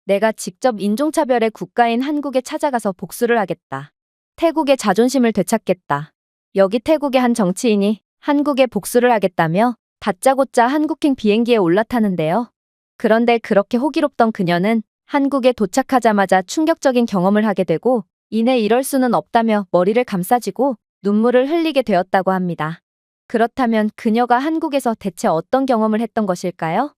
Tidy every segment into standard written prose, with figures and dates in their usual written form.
내가 직접 인종차별의 국가인 한국에 찾아가서 복수를 하겠다. 태국의 자존심을 되찾겠다. 여기 태국의 한 정치인이 한국에 복수를 하겠다며 다짜고짜 한국행 비행기에 올라타는데요. 그런데 그렇게 호기롭던 그녀는 한국에 도착하자마자 충격적인 경험을 하게 되고 이내 이럴 수는 없다며 머리를 감싸쥐고 눈물을 흘리게 되었다고 합니다. 그렇다면 그녀가 한국에서 대체 어떤 경험을 했던 것일까요?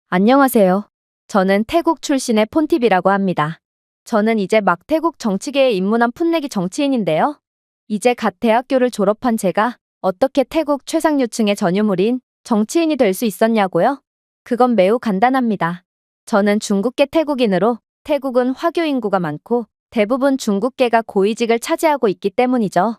안녕하세요. 저는 태국 출신의 폰티비라고 합니다. 저는 이제 막 태국 정치계에 입문한 풋내기 정치인인데요. 이제 갓 대학교를 졸업한 제가 어떻게 태국 최상류층의 전유물인 정치인이 될 수 있었냐고요? 그건 매우 간단합니다. 저는 중국계 태국인으로 태국은 화교 인구가 많고 대부분 중국계가 고위직을 차지하고 있기 때문이죠.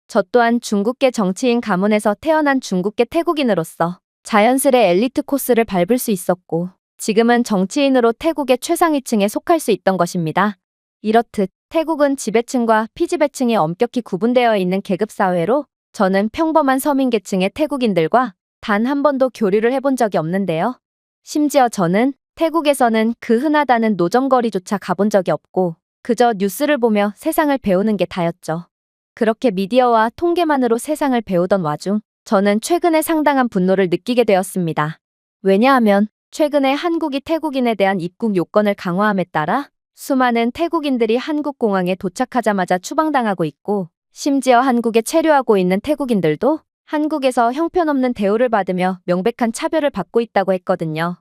저 또한 중국계 정치인 가문에서 태어난 중국계 태국인으로서 자연스레 엘리트 코스를 밟을 수 있었고 지금은 정치인으로 태국의 최상위층에 속할 수 있던 것입니다. 이렇듯 태국은 지배층과 피지배층이 엄격히 구분되어 있는 계급사회로 저는 평범한 서민계층의 태국인들과 단 한 번도 교류를 해본 적이 없는데요. 심지어 저는 태국에서는 그 흔하다는 노점거리조차 가본 적이 없고 그저 뉴스를 보며 세상을 배우는 게 다였죠. 그렇게 미디어와 통계만으로 세상을 배우던 와중 저는 최근에 상당한 분노를 느끼게 되었습니다. 왜냐하면 최근에 한국이 태국인에 대한 입국 요건을 강화함에 따라 수많은 태국인들이 한국 공항에 도착하자마자 추방당하고 있고 심지어 한국에 체류하고 있는 태국인들도 한국에서 형편없는 대우를 받으며 명백한 차별을 받고 있다고 했거든요.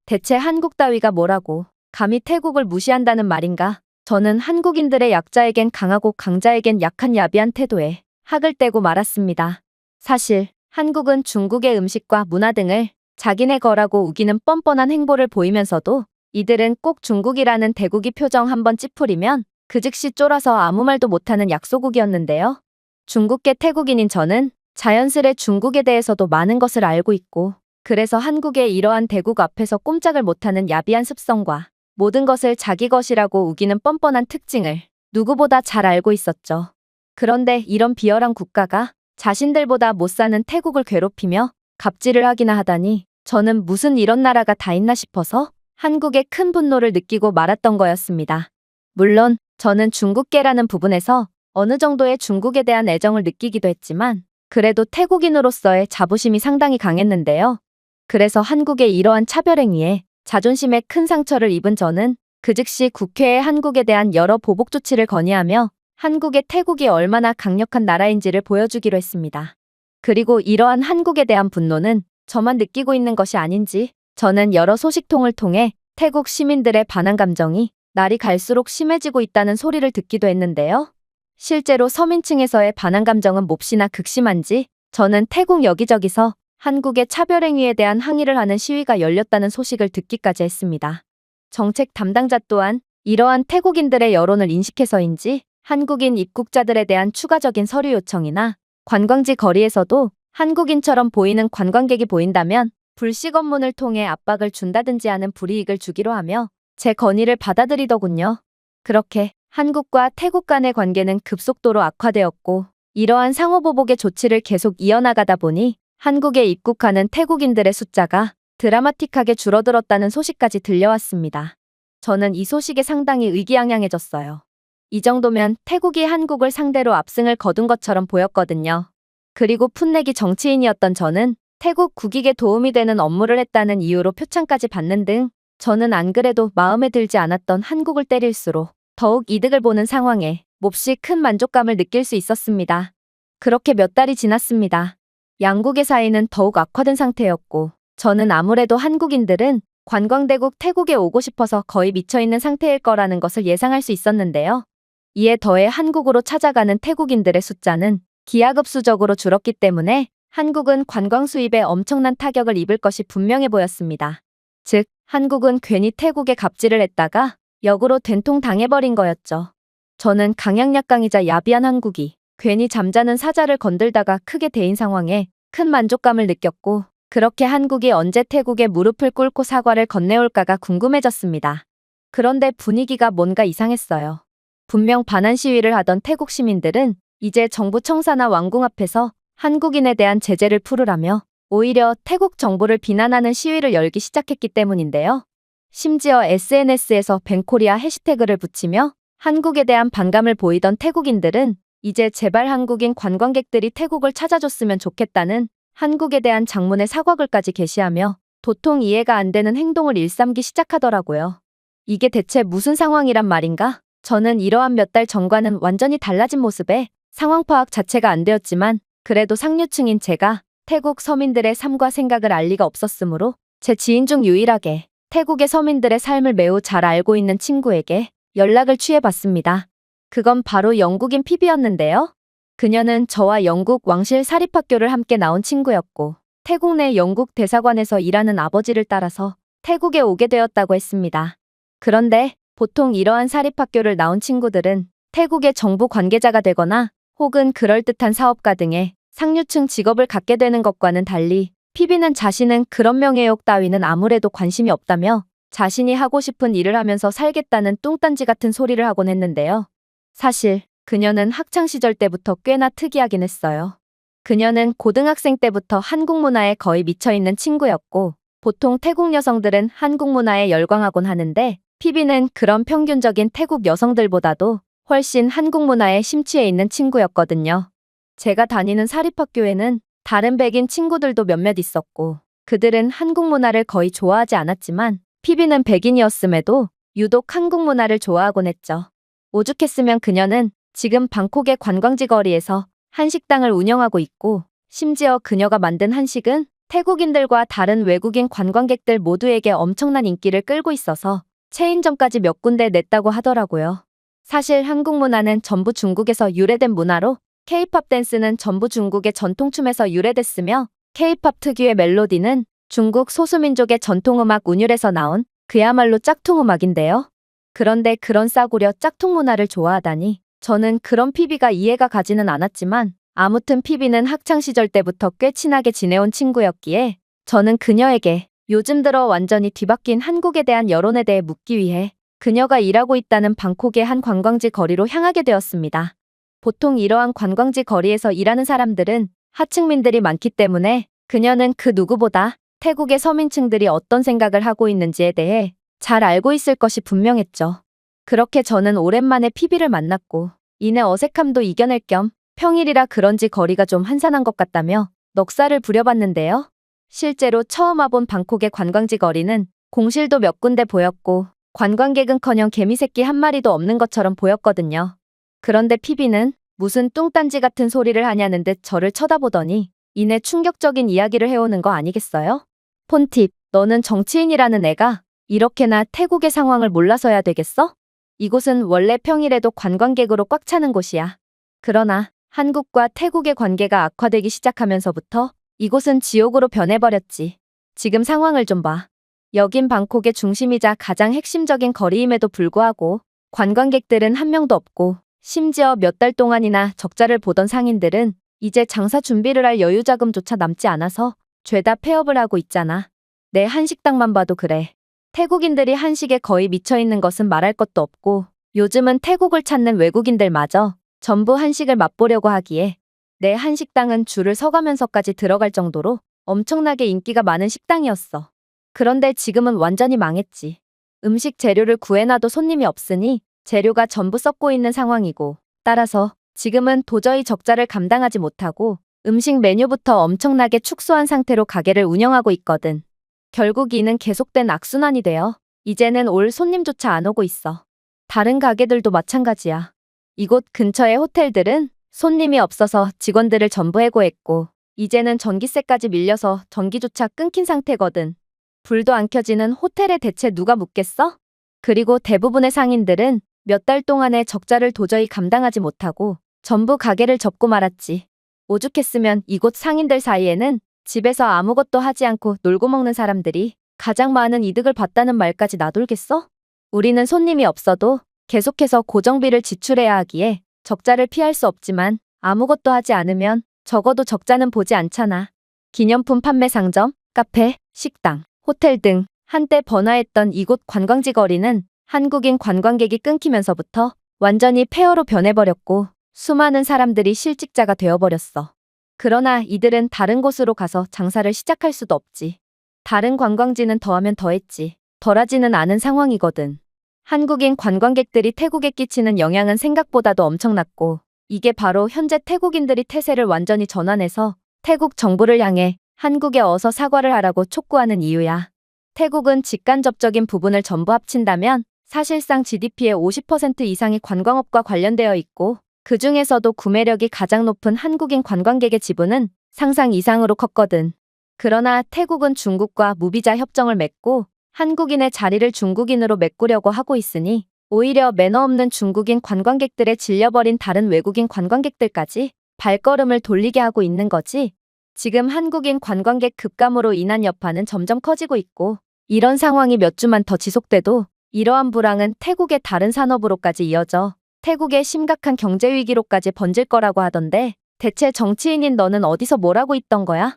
대체 한국 따위가 뭐라고 감히 태국을 무시한다는 말인가? 저는 한국인들의 약자에겐 강하고 강자에겐 약한 야비한 태도에 학을 떼고 말았습니다. 사실 한국은 중국의 음식과 문화 등을 자기네 거라고 우기는 뻔뻔한 행보를 보이면서도 이들은 꼭 중국이라는 대국이 표정 한번 찌푸리면 그 즉시 쫄아서 아무 말도 못하는 약소국이었는데요. 중국계 태국인인 저는 자연스레 중국에 대해서도 많은 것을 알고 있고 그래서 한국의 이러한 대국 앞에서 꼼짝을 못하는 야비한 습성과 모든 것을 자기 것이라고 우기는 뻔뻔한 특징을 누구보다 잘 알고 있었죠. 그런데 이런 비열한 국가가 자신들보다 못 사는 태국을 괴롭히며 갑질을 하기나 하다니 저는 무슨 이런 나라가 다 있나 싶어서 한국에 큰 분노를 느끼고 말았던 거였습니다. 물론 저는 중국계라는 부분에서 어느 정도의 중국에 대한 애정을 느끼기도 했지만 그래도 태국인으로서의 자부심이 상당히 강했는데요. 그래서 한국의 이러한 차별행위에 자존심에 큰 상처를 입은 저는 그 즉시 국회에 한국에 대한 여러 보복 조치를 건의하며 한국의 태국이 얼마나 강력한 나라인지를 보여주기로 했습니다. 그리고 이러한 한국에 대한 분노는 저만 느끼고 있는 것이 아닌지 저는 여러 소식통을 통해 태국 시민들의 반한 감정이 날이 갈수록 심해지고 있다는 소리를 듣기도 했는데요. 실제로 서민층에서의 반한 감정은 몹시나 극심한지 저는 태국 여기저기서 한국의 차별행위에 대한 항의를 하는 시위가 열렸다는 소식을 듣기까지 했습니다. 정책 담당자 또한 이러한 태국인들의 여론을 인식해서인지 한국인 입국자들에 대한 추가적인 서류 요청이나 관광지 거리에서도 한국인처럼 보이는 관광객이 보인다면 불식 업문을 통해 압박을 준다든지 하는 불이익을 주기로 하며 제 건의를 받아들이더군요. 그렇게 한국과 태국 간의 관계는 급속도로 악화되었고 이러한 상호보복의 조치를 계속 이어나가다 보니 한국에 입국하는 태국인들의 숫자가 드라마틱하게 줄어들었다는 소식까지 들려왔습니다. 저는 이 소식에 상당히 의기양양해졌어요. 이 정도면 태국이 한국을 상대로 압승을 거둔 것처럼 보였거든요. 그리고 풋내기 정치인이었던 저는 태국 국익에 도움이 되는 업무를 했다는 이유로 표창까지 받는 등 저는 안 그래도 마음에 들지 않았던 한국을 때릴수록 더욱 이득을 보는 상황에 몹시 큰 만족감을 느낄 수 있었습니다. 그렇게 몇 달이 지났습니다. 양국의 사이는 더욱 악화된 상태였고 저는 아무래도 한국인들은 관광대국 태국에 오고 싶어서 거의 미쳐있는 상태일 거라는 것을 예상할 수 있었는데요. 이에 더해 한국으로 찾아가는 태국인들의 숫자는 기하급수적으로 줄었기 때문에 한국은 관광 수입에 엄청난 타격을 입을 것이 분명해 보였습니다. 즉, 한국은 괜히 태국에 갑질을 했다가 역으로 된통 당해버린 거였죠. 저는 강약약강이자 야비한 한국이 괜히 잠자는 사자를 건들다가 크게 데인 상황에 큰 만족감을 느꼈고 그렇게 한국이 언제 태국에 무릎을 꿇고 사과를 건네올까가 궁금해졌습니다. 그런데 분위기가 뭔가 이상했어요. 분명 반한 시위를 하던 태국 시민들은 이제 정부 청사나 왕궁 앞에서 한국인에 대한 제재를 풀으라며 오히려 태국 정부를 비난하는 시위를 열기 시작했기 때문인데요. 심지어 SNS에서 뱅코리아 해시태그를 붙이며 한국에 대한 반감을 보이던 태국인들은 이제 제발 한국인 관광객들이 태국을 찾아줬으면 좋겠다는 한국에 대한 장문의 사과글까지 게시하며 도통 이해가 안 되는 행동을 일삼기 시작하더라고요. 이게 대체 무슨 상황이란 말인가? 저는 이러한 몇 달 전과는 완전히 달라진 모습에 상황 파악 자체가 안 되었지만 그래도 상류층인 제가 태국 서민들의 삶과 생각을 알 리가 없었으므로 제 지인 중 유일하게 태국의 서민들의 삶을 매우 잘 알고 있는 친구에게 연락을 취해봤습니다. 그건 바로 영국인 피비였는데요. 그녀는 저와 영국 왕실 사립학교를 함께 나온 친구였고 태국 내 영국 대사관에서 일하는 아버지를 따라서 태국에 오게 되었다고 했습니다. 그런데 보통 이러한 사립학교를 나온 친구들은 태국의 정부 관계자가 되거나 혹은 그럴듯한 사업가 등의 상류층 직업을 갖게 되는 것과는 달리 피비는 자신은 그런 명예욕 따위는 아무래도 관심이 없다며 자신이 하고 싶은 일을 하면서 살겠다는 뚱딴지 같은 소리를 하곤 했는데요. 사실 그녀는 학창시절 때부터 꽤나 특이하긴 했어요. 그녀는 고등학생 때부터 한국 문화에 거의 미쳐있는 친구였고 보통 태국 여성들은 한국 문화에 열광하곤 하는데 피비는 그런 평균적인 태국 여성들보다도 훨씬 한국 문화에 심취해 있는 친구였거든요. 제가 다니는 사립학교에는 다른 백인 친구들도 몇몇 있었고 그들은 한국 문화를 거의 좋아하지 않았지만 피비는 백인이었음에도 유독 한국 문화를 좋아하곤 했죠. 오죽했으면 그녀는 지금 방콕의 관광지 거리에서 한식당을 운영하고 있고 심지어 그녀가 만든 한식은 태국인들과 다른 외국인 관광객들 모두에게 엄청난 인기를 끌고 있어서 체인점까지 몇 군데 냈다고 하더라고요. 사실 한국 문화는 전부 중국에서 유래된 문화로 K-팝 댄스는 전부 중국의 전통춤에서 유래됐으며 K-팝 특유의 멜로디는 중국 소수민족의 전통음악 운율에서 나온 그야말로 짝퉁음악인데요. 그런데 그런 싸구려 짝퉁 문화를 좋아하다니 저는 그런 피비가 이해가 가지는 않았지만 아무튼 피비는 학창시절 때부터 꽤 친하게 지내온 친구였기에 저는 그녀에게 요즘 들어 완전히 뒤바뀐 한국에 대한 여론에 대해 묻기 위해 그녀가 일하고 있다는 방콕의 한 관광지 거리로 향하게 되었습니다. 보통 이러한 관광지 거리에서 일하는 사람들은 하층민들이 많기 때문에 그녀는 그 누구보다 태국의 서민층들이 어떤 생각을 하고 있는지에 대해 잘 알고 있을 것이 분명했죠. 그렇게 저는 오랜만에 피비를 만났고 이내 어색함도 이겨낼 겸 평일이라 그런지 거리가 좀 한산한 것 같다며 넋살을 부려봤는데요. 실제로 처음 와본 방콕의 관광지 거리는 공실도 몇 군데 보였고 관광객은커녕 개미새끼 한 마리도 없는 것처럼 보였거든요. 그런데 피비는 무슨 뚱딴지 같은 소리를 하냐는 듯 저를 쳐다보더니 이내 충격적인 이야기를 해오는 거 아니겠어요? 폰팁, 너는 정치인이라는 애가 이렇게나 태국의 상황을 몰라서야 되겠어? 이곳은 원래 평일에도 관광객으로 꽉 차는 곳이야. 그러나 한국과 태국의 관계가 악화되기 시작하면서부터 이곳은 지옥으로 변해버렸지. 지금 상황을 좀 봐. 여긴 방콕의 중심이자 가장 핵심적인 거리임에도 불구하고 관광객들은 한 명도 없고 심지어 몇 달 동안이나 적자를 보던 상인들은 이제 장사 준비를 할 여유 자금조차 남지 않아서 죄다 폐업을 하고 있잖아. 내 한식당만 봐도 그래. 태국인들이 한식에 거의 미쳐있는 것은 말할 것도 없고 요즘은 태국을 찾는 외국인들마저 전부 한식을 맛보려고 하기에 내 한식당은 줄을 서가면서까지 들어갈 정도로 엄청나게 인기가 많은 식당이었어. 그런데 지금은 완전히 망했지. 음식 재료를 구해놔도 손님이 없으니 재료가 전부 썩고 있는 상황이고 따라서 지금은 도저히 적자를 감당하지 못하고 음식 메뉴부터 엄청나게 축소한 상태로 가게를 운영하고 있거든. 결국 이는 계속된 악순환이 되어 이제는 올 손님조차 안 오고 있어. 다른 가게들도 마찬가지야. 이곳 근처의 호텔들은 손님이 없어서 직원들을 전부 해고했고 이제는 전기세까지 밀려서 전기조차 끊긴 상태거든. 불도 안 켜지는 호텔에 대체 누가 묵겠어? 그리고 대부분의 상인들은 몇 달 동안의 적자를 도저히 감당하지 못하고 전부 가게를 접고 말았지. 오죽했으면 이곳 상인들 사이에는 집에서 아무것도 하지 않고 놀고 먹는 사람들이 가장 많은 이득을 봤다는 말까지 나돌겠어? 우리는 손님이 없어도 계속해서 고정비를 지출해야 하기에 적자를 피할 수 없지만 아무것도 하지 않으면 적어도 적자는 보지 않잖아. 기념품 판매 상점, 카페, 식당, 호텔 등 한때 번화했던 이곳 관광지 거리는 한국인 관광객이 끊기면서부터 완전히 폐허로 변해버렸고 수많은 사람들이 실직자가 되어버렸어. 그러나 이들은 다른 곳으로 가서 장사를 시작할 수도 없지. 다른 관광지는 더하면 더했지. 덜하지는 않은 상황이거든. 한국인 관광객들이 태국에 끼치는 영향은 생각보다도 엄청났고, 이게 바로 현재 태국인들이 태세를 완전히 전환해서 태국 정부를 향해 한국에 어서 사과를 하라고 촉구하는 이유야. 태국은 직간접적인 부분을 전부 합친다면 사실상 GDP의 50% 이상이 관광업과 관련되어 있고, 그 중에서도 구매력이 가장 높은 한국인 관광객의 지분은 상상 이상으로 컸거든. 그러나 태국은 중국과 무비자 협정을 맺고 한국인의 자리를 중국인으로 메꾸려고 하고 있으니 오히려 매너 없는 중국인 관광객들에 질려버린 다른 외국인 관광객들까지 발걸음을 돌리게 하고 있는 거지. 지금 한국인 관광객 급감으로 인한 여파는 점점 커지고 있고, 이런 상황이 몇 주만 더 지속돼도 이러한 불황은 태국의 다른 산업으로까지 이어져 태국의 심각한 경제 위기로까지 번질 거라고 하던데, 대체 정치인인 너는 어디서 뭘 하고 있던 거야?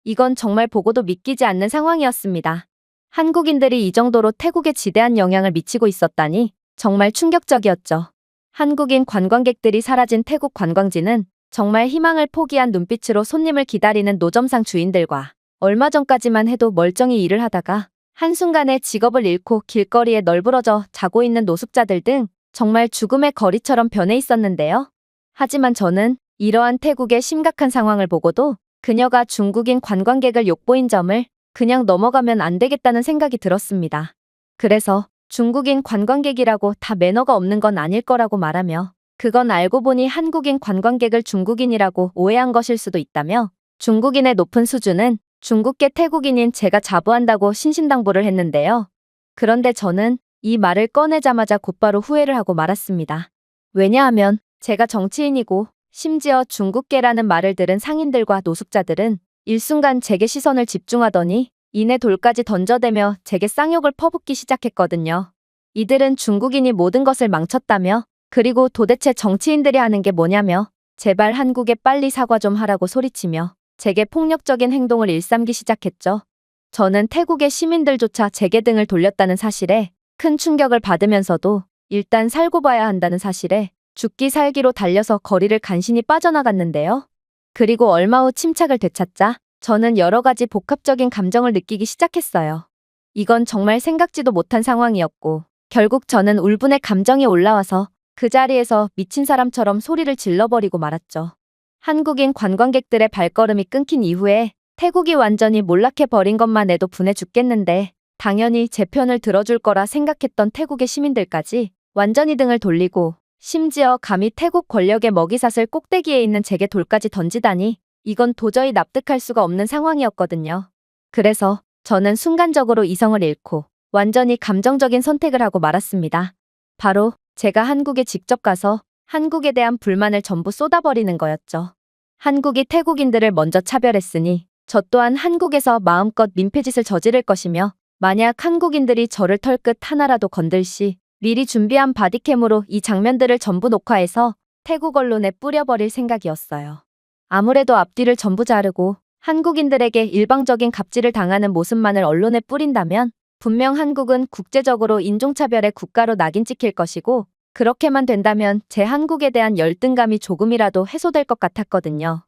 이건 정말 보고도 믿기지 않는 상황이었습니다. 한국인들이 이 정도로 태국에 지대한 영향을 미치고 있었다니 정말 충격적이었죠. 한국인 관광객들이 사라진 태국 관광지는 정말 희망을 포기한 눈빛으로 손님을 기다리는 노점상 주인들과 얼마 전까지만 해도 멀쩡히 일을 하다가 한순간에 직업을 잃고 길거리에 널브러져 자고 있는 노숙자들 등 정말 죽음의 거리처럼 변해 있었는데요. 하지만 저는 이러한 태국의 심각한 상황을 보고도 그녀가 중국인 관광객을 욕보인 점을 그냥 넘어가면 안 되겠다는 생각이 들었습니다. 그래서 중국인 관광객이라고 다 매너가 없는 건 아닐 거라고 말하며, 그건 알고 보니 한국인 관광객을 중국인이라고 오해한 것일 수도 있다며, 중국인의 높은 수준은 중국계 태국인인 제가 자부한다고 신신당부를 했는데요. 그런데 저는 이 말을 꺼내자마자 곧바로 후회를 하고 말았습니다. 왜냐하면 제가 정치인이고 심지어 중국계라는 말을 들은 상인들과 노숙자들은 일순간 제게 시선을 집중하더니 이내 돌까지 던져대며 제게 쌍욕을 퍼붓기 시작했거든요. 이들은 중국인이 모든 것을 망쳤다며, 그리고 도대체 정치인들이 하는 게 뭐냐며 제발 한국에 빨리 사과 좀 하라고 소리치며 제게 폭력적인 행동을 일삼기 시작했죠. 저는 태국의 시민들조차 제게 등을 돌렸다는 사실에 큰 충격을 받으면서도 일단 살고 봐야 한다는 사실에 죽기 살기로 달려서 거리를 간신히 빠져나갔는데요. 그리고 얼마 후 침착을 되찾자 저는 여러 가지 복합적인 감정을 느끼기 시작했어요. 이건 정말 생각지도 못한 상황이었고, 결국 저는 울분의 감정이 올라와서 그 자리에서 미친 사람처럼 소리를 질러버리고 말았죠. 한국인 관광객들의 발걸음이 끊긴 이후에 태국이 완전히 몰락해버린 것만 해도 분해 죽겠는데, 당연히 제 편을 들어줄 거라 생각했던 태국의 시민들까지 완전히 등을 돌리고, 심지어 감히 태국 권력의 먹이사슬 꼭대기에 있는 제게 돌까지 던지다니, 이건 도저히 납득할 수가 없는 상황이었거든요. 그래서 저는 순간적으로 이성을 잃고 완전히 감정적인 선택을 하고 말았습니다. 바로 제가 한국에 직접 가서 한국에 대한 불만을 전부 쏟아버리는 거였죠. 한국이 태국인들을 먼저 차별했으니 저 또한 한국에서 마음껏 민폐짓을 저지를 것이며, 만약 한국인들이 저를 털끝 하나라도 건들시 미리 준비한 바디캠으로 이 장면들을 전부 녹화해서 태국 언론에 뿌려버릴 생각이었어요. 아무래도 앞뒤를 전부 자르고 한국인들에게 일방적인 갑질을 당하는 모습만을 언론에 뿌린다면 분명 한국은 국제적으로 인종차별의 국가로 낙인 찍힐 것이고, 그렇게만 된다면 제 한국에 대한 열등감이 조금이라도 해소될 것 같았거든요.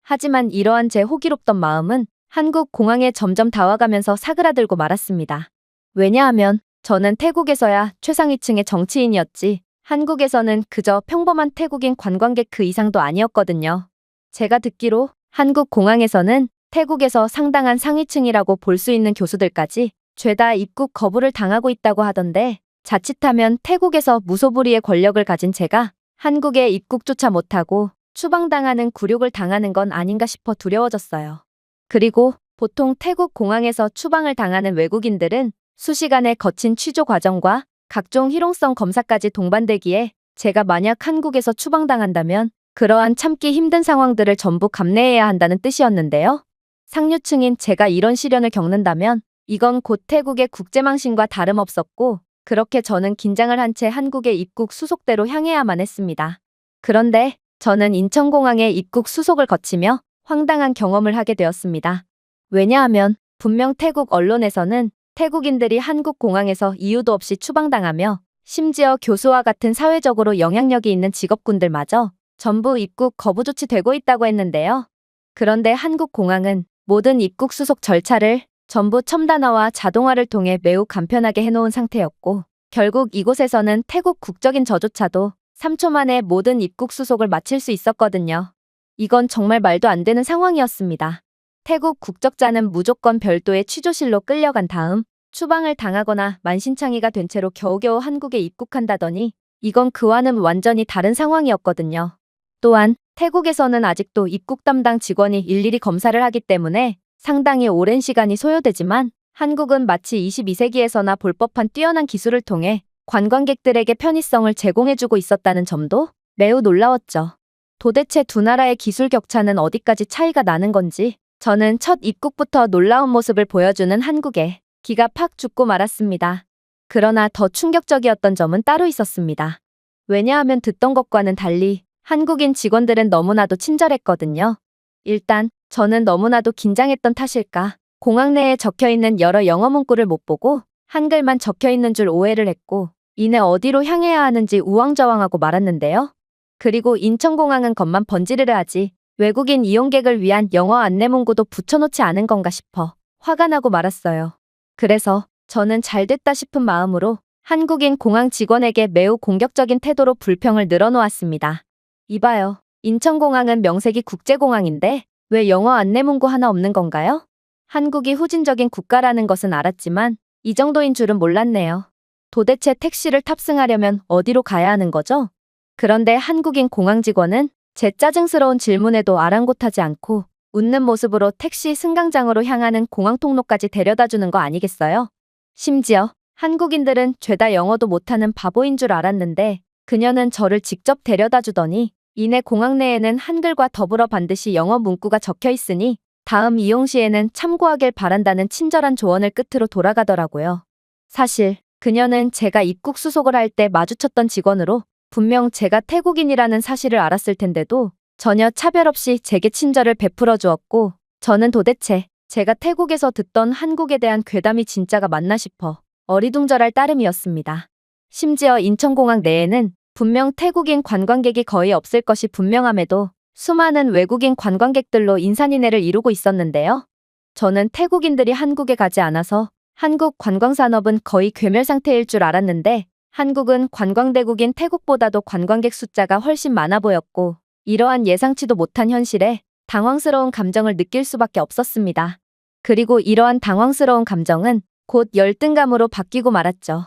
하지만 이러한 제 호기롭던 마음은 한국 공항에 점점 다가가면서 사그라들고 말았습니다. 왜냐하면 저는 태국에서야 최상위층의 정치인이었지, 한국에서는 그저 평범한 태국인 관광객 그 이상도 아니었거든요. 제가 듣기로 한국 공항에서는 태국에서 상당한 상위층이라고 볼 수 있는 교수들까지 죄다 입국 거부를 당하고 있다고 하던데, 자칫하면 태국에서 무소불위의 권력을 가진 제가 한국에 입국조차 못하고 추방당하는 굴욕을 당하는 건 아닌가 싶어 두려워졌어요. 그리고 보통 태국 공항에서 추방을 당하는 외국인들은 수시간의 거친 취조 과정과 각종 희롱성 검사까지 동반되기에, 제가 만약 한국에서 추방당한다면 그러한 참기 힘든 상황들을 전부 감내해야 한다는 뜻이었는데요. 상류층인 제가 이런 시련을 겪는다면 이건 곧 태국의 국제망신과 다름없었고, 그렇게 저는 긴장을 한 채 한국의 입국 수속대로 향해야만 했습니다. 그런데 저는 인천공항에 입국 수속을 거치며 황당한 경험을 하게 되었습니다. 왜냐하면 분명 태국 언론에서는 태국인들이 한국 공항에서 이유도 없이 추방당하며, 심지어 교수와 같은 사회적으로 영향력이 있는 직업군들마저 전부 입국 거부 조치되고 있다고 했는데요. 그런데 한국 공항은 모든 입국 수속 절차를 전부 첨단화와 자동화를 통해 매우 간편하게 해놓은 상태였고, 결국 이곳에서는 태국 국적인 저조차도 3초 만에 모든 입국 수속을 마칠 수 있었거든요. 이건 정말 말도 안 되는 상황이었습니다. 태국 국적자는 무조건 별도의 취조실로 끌려간 다음 추방을 당하거나 만신창이가 된 채로 겨우겨우 한국에 입국한다더니 이건 그와는 완전히 다른 상황이었거든요. 또한 태국에서는 아직도 입국 담당 직원이 일일이 검사를 하기 때문에 상당히 오랜 시간이 소요되지만 한국은 마치 22세기에서나 볼 법한 뛰어난 기술을 통해 관광객들에게 편의성을 제공해주고 있었다는 점도 매우 놀라웠죠. 도대체 두 나라의 기술 격차는 어디까지 차이가 나는 건지 저는 첫 입국부터 놀라운 모습을 보여주는 한국에 기가 팍 죽고 말았습니다. 그러나 더 충격적이었던 점은 따로 있었습니다. 왜냐하면 듣던 것과는 달리 한국인 직원들은 너무나도 친절했거든요. 일단 저는 너무나도 긴장했던 탓일까 공항 내에 적혀있는 여러 영어 문구를 못 보고 한글만 적혀있는 줄 오해를 했고 이내 어디로 향해야 하는지 우왕좌왕하고 말았는데요. 그리고 인천공항은 겉만 번지르르 하지 외국인 이용객을 위한 영어 안내 문구도 붙여놓지 않은 건가 싶어 화가 나고 말았어요. 그래서 저는 잘됐다 싶은 마음으로 한국인 공항 직원에게 매우 공격적인 태도로 불평을 늘어놓았습니다. 이봐요. 인천공항은 명색이 국제공항인데 왜 영어 안내 문구 하나 없는 건가요? 한국이 후진적인 국가라는 것은 알았지만 이 정도인 줄은 몰랐네요. 도대체 택시를 탑승하려면 어디로 가야 하는 거죠? 그런데 한국인 공항 직원은 제 짜증스러운 질문에도 아랑곳하지 않고 웃는 모습으로 택시 승강장으로 향하는 공항 통로까지 데려다주는 거 아니겠어요? 심지어 한국인들은 죄다 영어도 못하는 바보인 줄 알았는데 그녀는 저를 직접 데려다주더니 이내 공항 내에는 한글과 더불어 반드시 영어 문구가 적혀 있으니 다음 이용 시에는 참고하길 바란다는 친절한 조언을 끝으로 돌아가더라고요. 사실 그녀는 제가 입국 수속을 할 때 마주쳤던 직원으로 분명 제가 태국인이라는 사실을 알았을 텐데도 전혀 차별 없이 제게 친절을 베풀어 주었고 저는 도대체 제가 태국에서 듣던 한국에 대한 괴담이 진짜가 맞나 싶어 어리둥절할 따름이었습니다. 심지어 인천공항 내에는 분명 태국인 관광객이 거의 없을 것이 분명함에도 수많은 외국인 관광객들로 인산인해를 이루고 있었는데요. 저는 태국인들이 한국에 가지 않아서 한국 관광산업은 거의 괴멸 상태일 줄 알았는데 한국은 관광대국인 태국보다도 관광객 숫자가 훨씬 많아 보였고 이러한 예상치도 못한 현실에 당황스러운 감정을 느낄 수밖에 없었습니다. 그리고 이러한 당황스러운 감정은 곧 열등감으로 바뀌고 말았죠.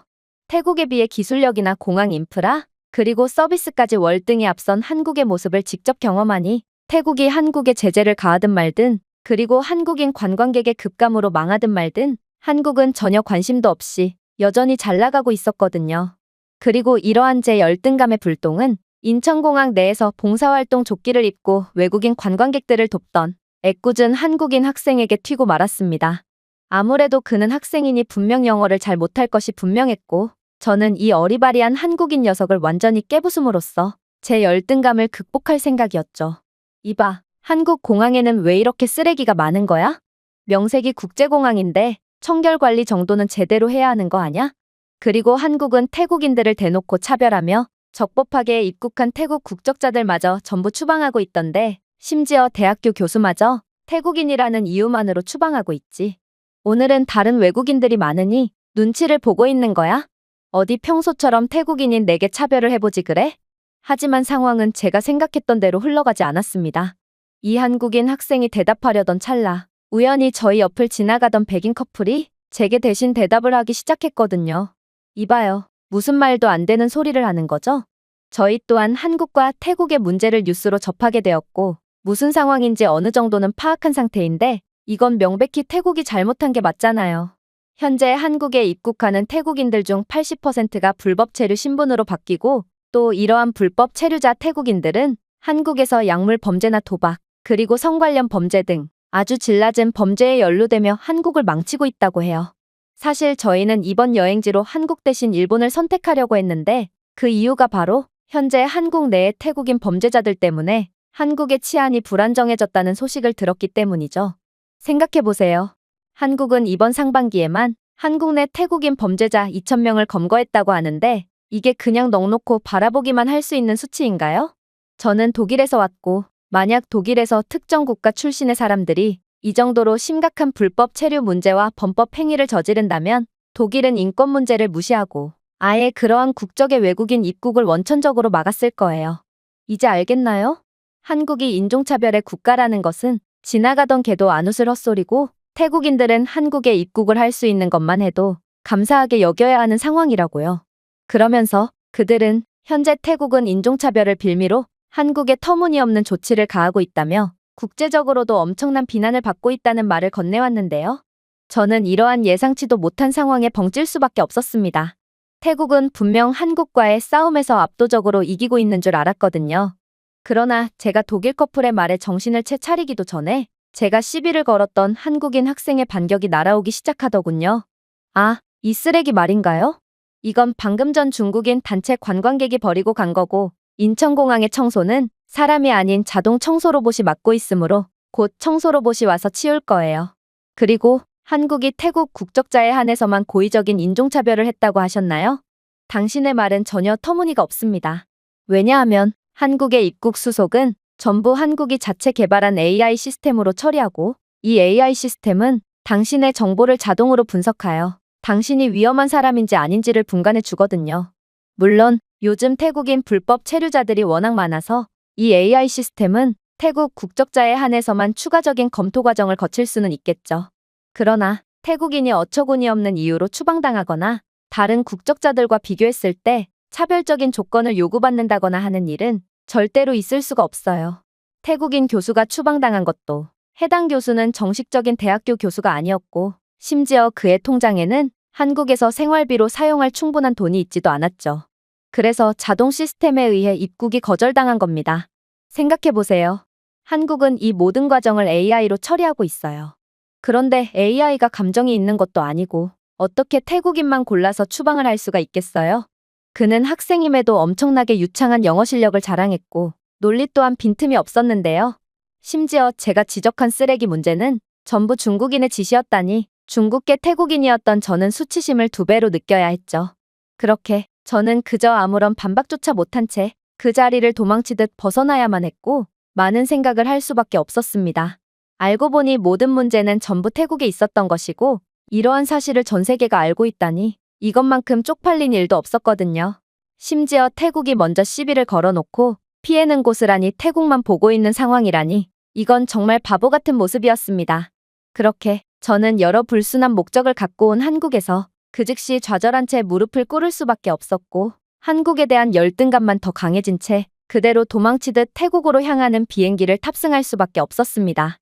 태국에 비해 기술력이나 공항 인프라, 그리고 서비스까지 월등히 앞선 한국의 모습을 직접 경험하니 태국이 한국에 제재를 가하든 말든 그리고 한국인 관광객의 급감으로 망하든 말든 한국은 전혀 관심도 없이 여전히 잘 나가고 있었거든요. 그리고 이러한 제 열등감의 불똥은 인천공항 내에서 봉사활동 조끼를 입고 외국인 관광객들을 돕던 애꿎은 한국인 학생에게 튀고 말았습니다. 아무래도 그는 학생이니 분명 영어를 잘 못할 것이 분명했고 저는 이 어리바리한 한국인 녀석을 완전히 깨부숨으로써 제 열등감을 극복할 생각이었죠. 이봐, 한국 공항에는 왜 이렇게 쓰레기가 많은 거야? 명색이 국제공항인데 청결관리 정도는 제대로 해야 하는 거 아냐? 그리고 한국은 태국인들을 대놓고 차별하며 적법하게 입국한 태국 국적자들마저 전부 추방하고 있던데 심지어 대학교 교수마저 태국인이라는 이유만으로 추방하고 있지. 오늘은 다른 외국인들이 많으니 눈치를 보고 있는 거야? 어디 평소처럼 태국인인 내게 차별을 해보지 그래? 하지만 상황은 제가 생각했던 대로 흘러가지 않았습니다. 이 한국인 학생이 대답하려던 찰나 우연히 저희 옆을 지나가던 백인 커플이 제게 대신 대답을 하기 시작했거든요. 이봐요. 무슨 말도 안 되는 소리를 하는 거죠? 저희 또한 한국과 태국의 문제를 뉴스로 접하게 되었고 무슨 상황인지 어느 정도는 파악한 상태인데 이건 명백히 태국이 잘못한 게 맞잖아요. 현재 한국에 입국하는 태국인들 중 80%가 불법 체류 신분으로 바뀌고 또 이러한 불법 체류자 태국인들은 한국에서 약물 범죄나 도박, 그리고 성 관련 범죄 등 아주 질 낮은 범죄에 연루되며 한국을 망치고 있다고 해요. 사실 저희는 이번 여행지로 한국 대신 일본을 선택하려고 했는데 그 이유가 바로 현재 한국 내의 태국인 범죄자들 때문에 한국의 치안이 불안정해졌다는 소식을 들었기 때문이죠. 생각해보세요. 한국은 이번 상반기에만 한국 내 태국인 범죄자 2,000명을 검거했다고 하는데 이게 그냥 넋놓고 바라보기만 할 수 있는 수치인가요? 저는 독일에서 왔고 만약 독일에서 특정 국가 출신의 사람들이 이 정도로 심각한 불법 체류 문제와 범법 행위를 저지른다면 독일은 인권 문제를 무시하고 아예 그러한 국적의 외국인 입국을 원천적으로 막았을 거예요. 이제 알겠나요? 한국이 인종차별의 국가라는 것은 지나가던 개도 안 웃을 헛소리고 태국인들은 한국에 입국을 할 수 있는 것만 해도 감사하게 여겨야 하는 상황이라고요. 그러면서 그들은 현재 태국은 인종차별을 빌미로 한국에 터무니없는 조치를 가하고 있다며 국제적으로도 엄청난 비난을 받고 있다는 말을 건네왔는데요. 저는 이러한 예상치도 못한 상황에 벙찔 수밖에 없었습니다. 태국은 분명 한국과의 싸움에서 압도적으로 이기고 있는 줄 알았거든요. 그러나 제가 독일 커플의 말에 정신을 채 차리기도 전에 제가 시비를 걸었던 한국인 학생의 반격이 날아오기 시작하더군요. 아, 이 쓰레기 말인가요? 이건 방금 전 중국인 단체 관광객이 버리고 간 거고 인천공항의 청소는 사람이 아닌 자동 청소 로봇이 맡고 있으므로 곧 청소 로봇이 와서 치울 거예요. 그리고 한국이 태국 국적자에 한해서만 고의적인 인종차별을 했다고 하셨나요? 당신의 말은 전혀 터무니가 없습니다. 왜냐하면 한국의 입국 수속은 전부 한국이 자체 개발한 AI 시스템으로 처리하고 이 AI 시스템은 당신의 정보를 자동으로 분석하여 당신이 위험한 사람인지 아닌지를 분간해 주거든요. 물론 요즘 태국인 불법 체류자들이 워낙 많아서 이 AI 시스템은 태국 국적자에 한해서만 추가적인 검토 과정을 거칠 수는 있겠죠. 그러나 태국인이 어처구니 없는 이유로 추방당하거나 다른 국적자들과 비교했을 때 차별적인 조건을 요구받는다거나 하는 일은 절대로 있을 수가 없어요. 태국인 교수가 추방당한 것도 해당 교수는 정식적인 대학교 교수가 아니었고 심지어 그의 통장에는 한국에서 생활비로 사용할 충분한 돈이 있지도 않았죠. 그래서 자동 시스템에 의해 입국이 거절당한 겁니다. 생각해보세요. 한국은 이 모든 과정을 AI로 처리하고 있어요. 그런데 AI가 감정이 있는 것도 아니고 어떻게 태국인만 골라서 추방을 할 수가 있겠어요? 그는 학생임에도 엄청나게 유창한 영어 실력을 자랑했고 논리 또한 빈틈이 없었는데요. 심지어 제가 지적한 쓰레기 문제는 전부 중국인의 짓이었다니 중국계 태국인이었던 저는 수치심을 2배로 느껴야 했죠. 그렇게 저는 그저 아무런 반박조차 못한 채 그 자리를 도망치듯 벗어나야만 했고 많은 생각을 할 수밖에 없었습니다. 알고 보니 모든 문제는 전부 태국에 있었던 것이고 이러한 사실을 전 세계가 알고 있다니 이것만큼 쪽팔린 일도 없었거든요. 심지어 태국이 먼저 시비를 걸어놓고 피해는 고스란히 태국만 보고 있는 상황이라니 이건 정말 바보 같은 모습이었습니다. 그렇게 저는 여러 불순한 목적을 갖고 온 한국에서 그 즉시 좌절한 채 무릎을 꿇을 수밖에 없었고 한국에 대한 열등감만 더 강해진 채 그대로 도망치듯 태국으로 향하는 비행기를 탑승할 수밖에 없었습니다.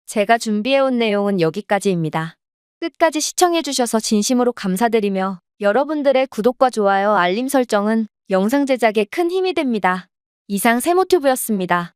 제가 준비해온 내용은 여기까지입니다. 끝까지 시청해주셔서 진심으로 감사드리며 여러분들의 구독과 좋아요, 알림 설정은 영상 제작에 큰 힘이 됩니다. 이상 세모튜브였습니다.